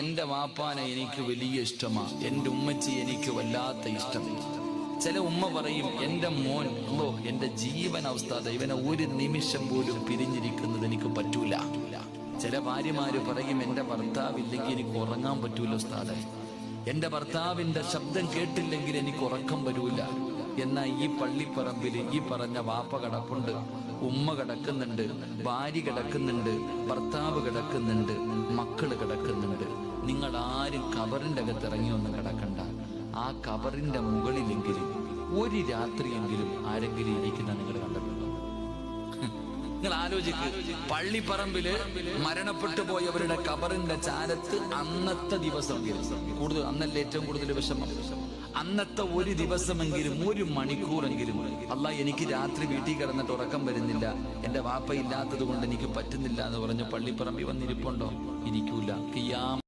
എൻ്റെ വാപ്പാനെ എനിക്ക് വലിയ ഇഷ്ടമാണ്, എൻ്റെ ഉമ്മച്ചി എനിക്ക് വല്ലാത്ത ഇഷ്ടമാണ്. ചില ഉമ്മ പറയും എൻ്റെ മോൻ എൻ്റെ ജീവൻ അവസ്ഥ ഇവനെ ഒരു നിമിഷം പോലും പിരിഞ്ഞിരിക്കുന്നത് എനിക്ക് പറ്റൂല. ചില ഭാര്യമാര് പറയും എൻ്റെ ഭർത്താവില്ലെങ്കിൽ എനിക്ക് ഉറങ്ങാൻ പറ്റൂല ഉസ്താദേ, എൻ്റെ ഭർത്താവിൻ്റെ ശബ്ദം കേട്ടില്ലെങ്കിൽ എനിക്ക് ഉറക്കം വരൂല. എന്നാൽ ഈ പള്ളിപ്പറമ്പിൽ ഈ പറഞ്ഞ വാപ്പ കിടപ്പുണ്ട്, ഉമ്മ കിടക്കുന്നുണ്ട്, ഭാര്യ കിടക്കുന്നുണ്ട്, ഭർത്താവ് കിടക്കുന്നുണ്ട്, മക്കള് കിടക്കുന്നുണ്ട്. നിങ്ങൾ ആരും കബറിൻ്റെ അകത്ത് ഇറങ്ങിയൊന്നും കിടക്കണ്ട. ആ കബറിന്റെ മുകളിലെങ്കിലും ഒരു രാത്രിയെങ്കിലും ആരെങ്കിലും ഇരിക്കുന്ന നിങ്ങൾ കണ്ടിട്ടുണ്ടോ? നിങ്ങൾ ആലോചിക്ക്, പള്ളിപ്പറമ്പില് മരണപ്പെട്ടു പോയവരുടെ കബറിന്റെ ചാരത്ത് അന്നത്തെ ദിവസം കൂടുതൽ, അന്നല്ലേ ഏറ്റവും കൂടുതൽ വിഷമം, അന്നത്തെ ഒരു ദിവസമെങ്കിലും ഒരു മണിക്കൂറെങ്കിലും അല്ലാഹ് എനിക്ക് രാത്രി വീട്ടിൽ കിടന്നിട്ട് ഉറക്കം വരുന്നില്ല, എൻ്റെ വാപ്പ ഇല്ലാത്തത് കൊണ്ട് എനിക്ക് പറ്റുന്നില്ല എന്ന് പറഞ്ഞ് പള്ളിപ്പറമ്പിൽ വന്നിരിപ്പുണ്ടോ? ഇരിക്കൂല.